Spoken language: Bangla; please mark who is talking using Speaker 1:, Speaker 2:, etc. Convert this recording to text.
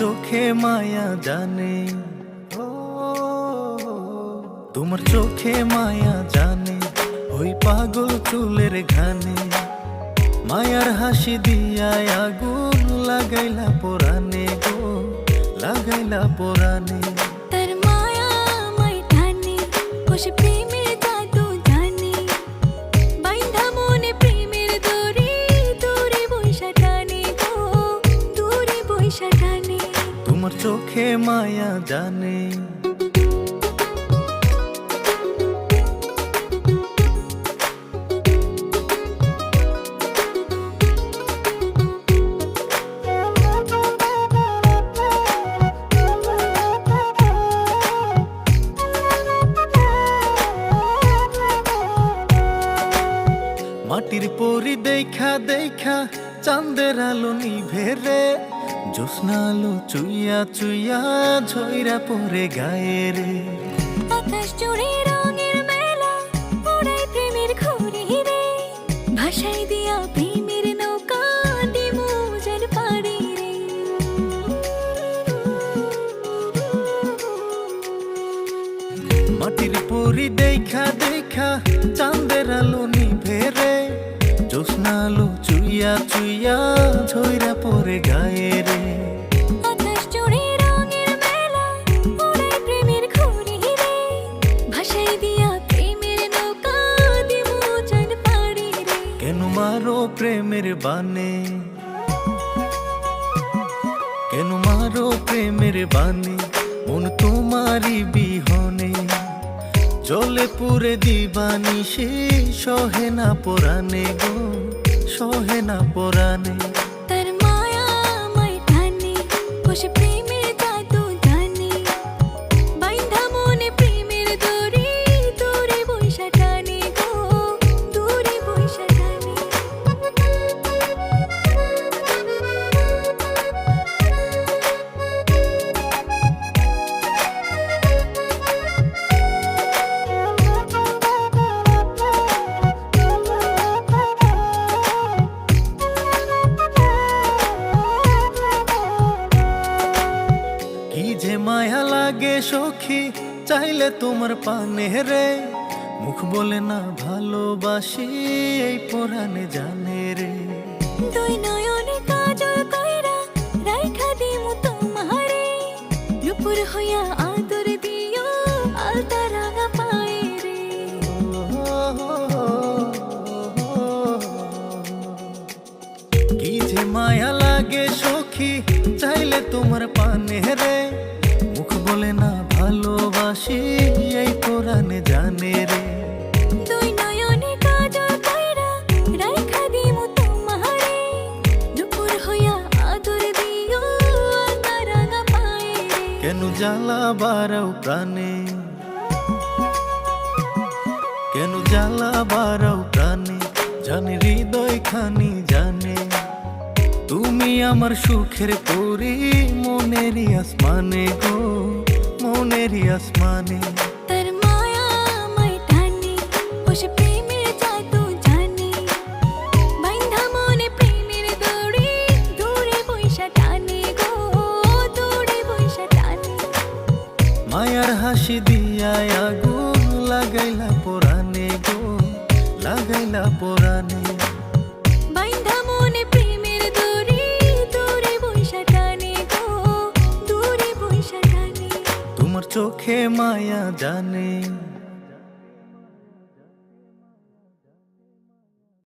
Speaker 1: চোখে মায়া জানে, তোমার চোখে মায়া জানে, ওই পাগল চুলের ঘানে মায়ার হাসি দিয়া আগুন লাগাইলা পোরানে গো, লাগাইলা পোরানে।
Speaker 2: তার মায়া আমায় টানে, বসে প্রেমের জাদু জানে, বাইন্ধা মনে প্রেমের দড়ি, দূরে বৈশা টানে গো, দূরে বৈশা টানে।
Speaker 1: তোমার চোখে মায়া জানে। মাটির পরি দেখা দেখা চাঁদের আলো নিভে রে, জ্যোৎস্না আলো চুইয়া চুইয়া ঝইরা পড়ে গায়ে রে।
Speaker 2: আকাশ জুড়ে রঙের মেলা, ওড়াই প্রেমের ঘুড়ি রে, ভাসাই দিয়া প্রেমের নৌকা, দিমু যার পাড়ি রে।
Speaker 1: মাটির পরি দেখা দেখা চাঁদের আলো নিভে রে, জ্যোৎস্না আলো চুইয়া চুইয়া ঝইরা পড়ে গায়ে রে।
Speaker 2: আকাশ জুড়ে রঙের মেলা, ওড়াই প্রেমের ঘুড়ি রে, ভাসাই দিয়া প্রেমের নৌকা, দিমু যার পাড়ি রে।
Speaker 1: কেন মারো প্রেমের বানে, কেন মারো প্রেমের বানে, মন তোমারই বিহনে জলে পুরে দিবানিশি, সহে না পরানে গো, সহে না পরানে।
Speaker 2: তার মায়া আমায় টানে, বসে প্রেমের জাদু জানে, বাইন্ধা মনে প্রেমের দড়ি, দূরে বৈশা টানে গো, দূরে বৈশা টানে।
Speaker 1: কি যে মায়া লাগে সখী, চাইলে তোমার পানে রে, মুখ বলে না ভালোবাসি, এই পরাণে জানে রে।
Speaker 2: দুই নয়নে কাজল কইরা রাইখা দিমু তোমারে, নুপুর হইয়া আদর দিও আলতা রাঙা পায়ে রে।
Speaker 1: কি যে মায়া লাগে সখী, চাইলে তোমার পানে রে, মুখ বলে না ভালোবাসি, এই পরাণে জানে রে।
Speaker 2: দুই নয়নে কাজল কইরা রাইখা দিমু তোমারে, নুপুর হইয়া আদর দিও আলতা রাঙা পায়ে রে।
Speaker 1: কেন জ্বালা বারাও প্রাণে, কেন জ্বালা বারাও প্রাণে, জানে হৃদয় খানি জানে, তুমি আমার সুখের পরি, মনেরই আসমানে গো, মনেরই আসমানে।
Speaker 2: তার মায়া আমায় টানে, বসে প্রেমের জাদু জানে, বাইন্ধা মনে প্রেমের দড়ি, দূরে বৈশা টানে গো, দূরে বৈশা টানে।
Speaker 1: মায়ার হাসি দিয়া আগুন লাগাইলা পোরানে গো, লাগাইলা পোরানে।
Speaker 2: বাইন্ধা মনে প্রেমের দড়ি, দূরে বৈশা টানে গো, দূরে বৈশা টানে।
Speaker 1: তোমার চোখে মায়া জানে।